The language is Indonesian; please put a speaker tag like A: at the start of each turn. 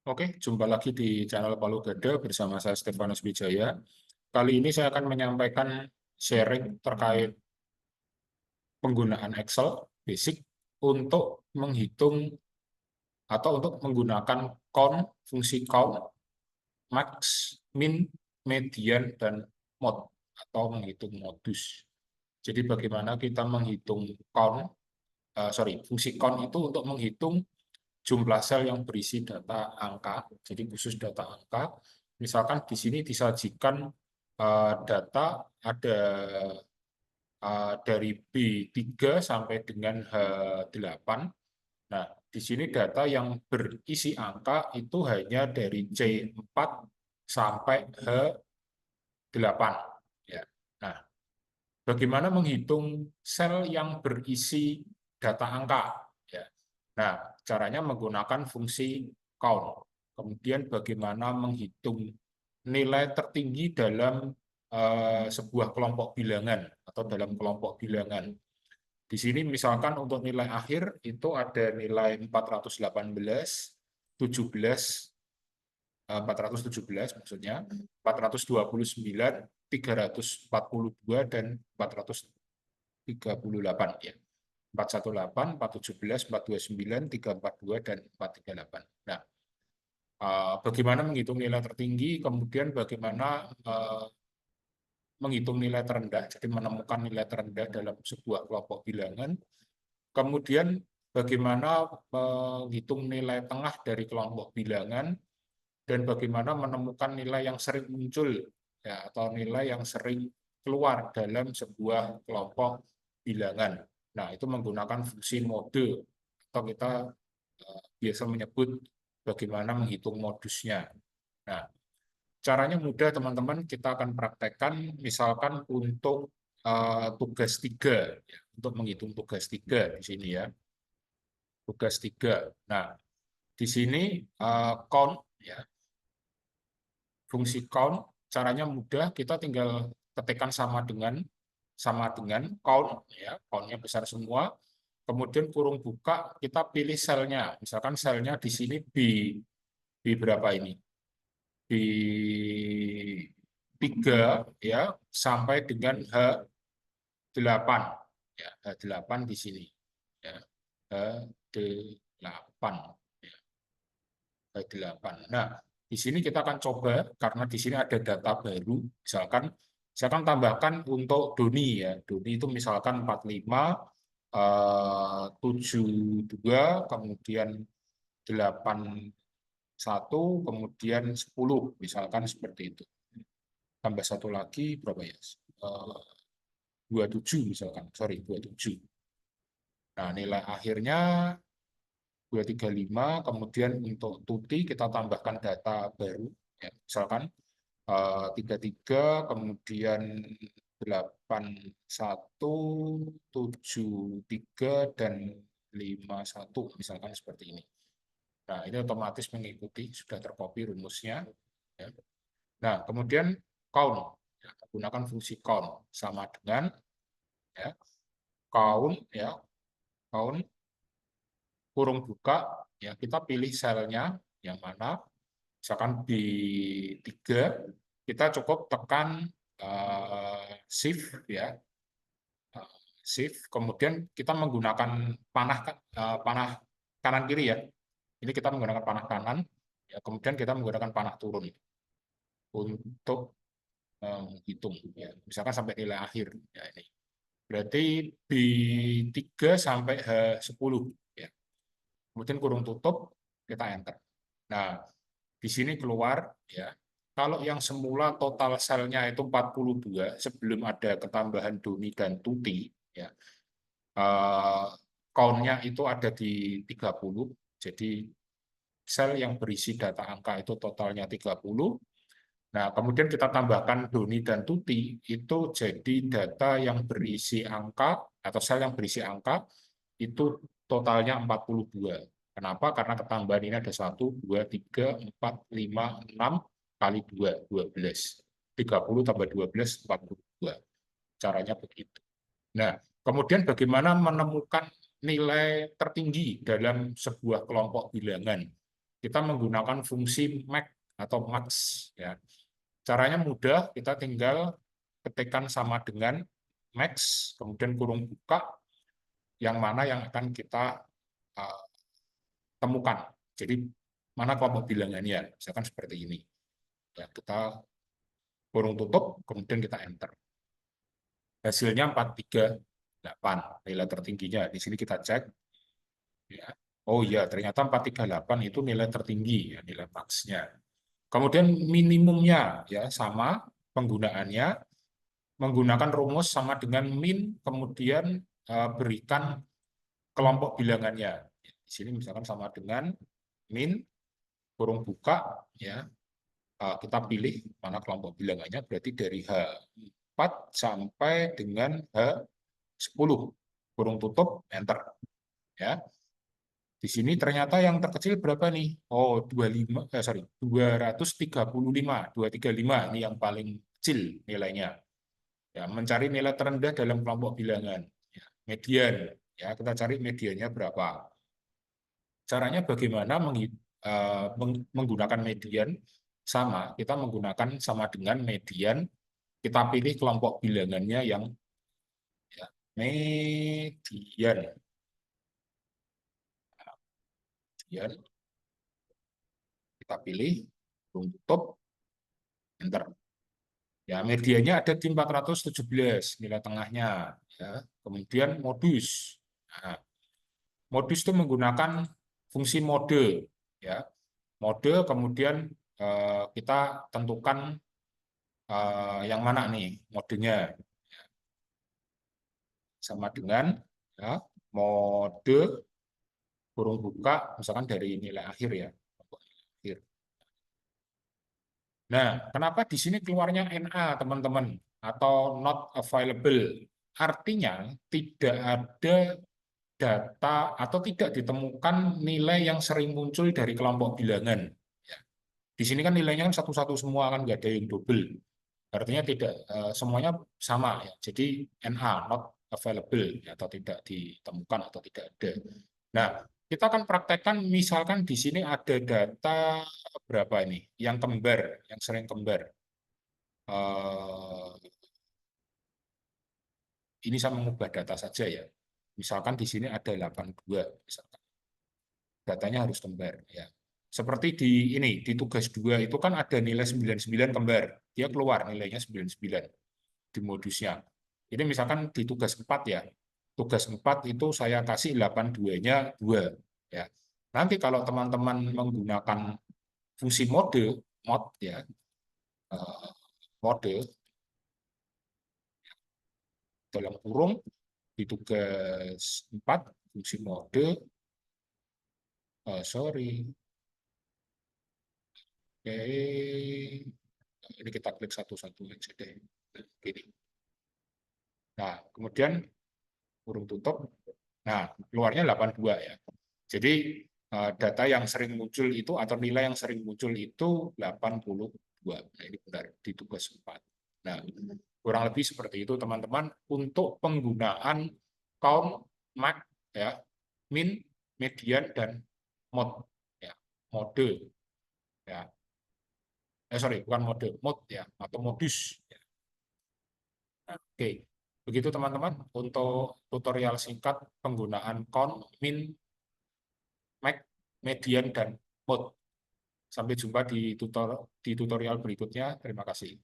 A: Oke, jumpa lagi di channel Palu Gada bersama saya Stefanus Wijaya. Kali ini saya akan menyampaikan sharing terkait penggunaan Excel basic untuk menghitung atau untuk menggunakan count, fungsi count, max, min, median, dan mod atau menghitung modus. Jadi bagaimana kita menghitung count, fungsi count itu untuk menghitung jumlah sel yang berisi data angka, jadi khusus data angka. Misalkan di sini disajikan data ada dari B3 sampai dengan H8. Nah, di sini data yang berisi angka itu hanya dari C4 sampai H8. Ya. Nah, bagaimana menghitung sel yang berisi data angka? Ya. Nah, caranya menggunakan fungsi count. Kemudian bagaimana menghitung nilai tertinggi dalam sebuah kelompok bilangan atau dalam kelompok bilangan. Di sini misalkan untuk nilai akhir itu ada nilai 418, 17, 417 maksudnya, 429, 342, dan 438 ya. 418, 417, 429, 342, dan 438. Nah, bagaimana menghitung nilai tertinggi, kemudian bagaimana menghitung nilai terendah, jadi menemukan nilai terendah dalam sebuah kelompok bilangan, kemudian bagaimana menghitung nilai tengah dari kelompok bilangan, dan bagaimana menemukan nilai yang sering muncul ya, atau nilai yang sering keluar dalam sebuah kelompok bilangan. Nah, itu menggunakan fungsi mode, atau kita biasa menyebut bagaimana menghitung modusnya. Nah, caranya mudah teman-teman, kita akan praktekkan misalkan untuk tugas 3, ya, untuk menghitung tugas 3 di sini ya. Tugas 3. Nah, di sini count ya. Fungsi count caranya mudah, kita tinggal ketikkan sama dengan count ya, countnya besar semua. Kemudian kurung buka, kita pilih selnya. Misalkan selnya di sini B berapa ini? B3 ya sampai dengan H8 ya, H8 di sini ya. H8 ya, H8. Nah, di sini kita akan coba karena di sini ada data baru, misalkan tambahkan untuk Doni ya. Doni itu misalkan 45 72 kemudian 81 kemudian 10 misalkan seperti itu. Tambah satu lagi berapa ya? 27 misalkan. Sorry, 27. Nah, nilai akhirnya 235, kemudian untuk tuti kita tambahkan data baru ya. Misalkan 33 kemudian 81 73 dan 51 misalkan seperti ini. Nah, ini otomatis mengikuti, sudah tercopy rumusnya ya. Nah, kemudian count ya, gunakan fungsi count sama dengan ya, count kurung buka ya, kita pilih selnya yang mana, misalkan B3, kita cukup tekan shift ya, shift, kemudian kita menggunakan panah kanan kiri ya. Ini kita menggunakan panah kanan ya, kemudian kita menggunakan panah turun untuk menghitung ya. Misalkan sampai nilai akhir ya, ini berarti B3 sampai H10 ya. Kemudian kurung tutup, kita enter. Nah, di sini keluar ya. Kalau yang semula total selnya itu 42 sebelum ada ketambahan Doni dan Tuti ya. Count-nya itu ada di 30. Jadi sel yang berisi data angka itu totalnya 30. Nah, kemudian kita tambahkan Doni dan Tuti, itu jadi data yang berisi angka atau sel yang berisi angka itu totalnya 42. Kenapa? Karena ketambahan ini ada 1, 2, 3, 4, 5, 6 kali 2, 12. 30 tambah 12, 42. Caranya begitu. Nah, kemudian bagaimana menemukan nilai tertinggi dalam sebuah kelompok bilangan? kita menggunakan fungsi max atau max ya. Caranya mudah, kita tinggal ketikkan sama dengan max, kemudian kurung buka, yang mana yang akan kita temukan. Jadi mana kelompok bilangannya, misalkan seperti ini. Ya, kita kurung tutup, kemudian kita enter. Hasilnya 438, nilai tertingginya. Di sini kita cek. Ya. Oh iya, ternyata 438 itu nilai tertinggi, ya, nilai max-nya. Kemudian minimumnya ya sama penggunaannya, menggunakan rumus sama dengan min, kemudian berikan kelompok bilangannya. Di sini misalkan sama dengan min, kurung buka, ya kita pilih mana kelompok bilangannya, berarti dari H4 sampai dengan H10, kurung tutup, enter. Ya. Di sini ternyata yang terkecil berapa nih? Oh, 235 ini yang paling kecil nilainya. Ya, mencari nilai terendah dalam kelompok bilangan. Ya, median, ya kita cari mediannya berapa. Caranya bagaimana menggunakan median? Sama, kita menggunakan sama dengan median, kita pilih kelompok bilangannya yang ya, median. Median. Kita pilih, tutup, enter. Ya, medianya ada di 417, nilai tengahnya. Ya. Kemudian modus. Nah, modus itu menggunakan fungsi mode. Ya. Mode, kemudian kita tentukan yang mana nih modenya. Sama dengan ya, mode kurung buka, misalkan dari nilai akhir ya. Akhir. Nah, kenapa di sini keluarnya NA, teman-teman, atau not available? Artinya tidak ada data atau tidak ditemukan nilai yang sering muncul dari kelompok bilangan. Ya. Di sini kan nilainya kan satu-satu semua, kan nggak ada yang double. Artinya tidak semuanya sama ya. Jadi NA not available ya, atau tidak ditemukan atau tidak ada. Nah, kita akan praktekkan misalkan di sini ada data berapa ini yang kembar, yang sering kembar. Ini saya mengubah data saja ya. Misalkan di sini ada 82 misalkan. Datanya harus kembar ya. Seperti di ini di tugas 2 itu kan ada nilai 99 kembar. Dia keluar nilainya 99 di modusnya. Ini misalkan di tugas 4 ya. Tugas 4 itu saya kasih 82-nya 2 ya. Nanti kalau teman-teman menggunakan fungsi mod ya, mode dalam kurung di tugas 4 fungsi mode, sorry. Oke, ini kita klik satu-satu aja deh. Gini. Nah, kemudian kurung tutup. Nah, keluarnya 82 ya. Jadi data yang sering muncul itu atau nilai yang sering muncul itu 82. Nah, ini benar di tugas 4. Nah, kurang lebih seperti itu teman-teman untuk penggunaan count, max ya, min, median dan mod ya, mode ya. Sorry, bukan mode ya atau modus. Ya. Oke. Begitu teman-teman untuk tutorial singkat penggunaan count, min, max, median dan mod. Sampai jumpa di tutorial berikutnya. Terima kasih.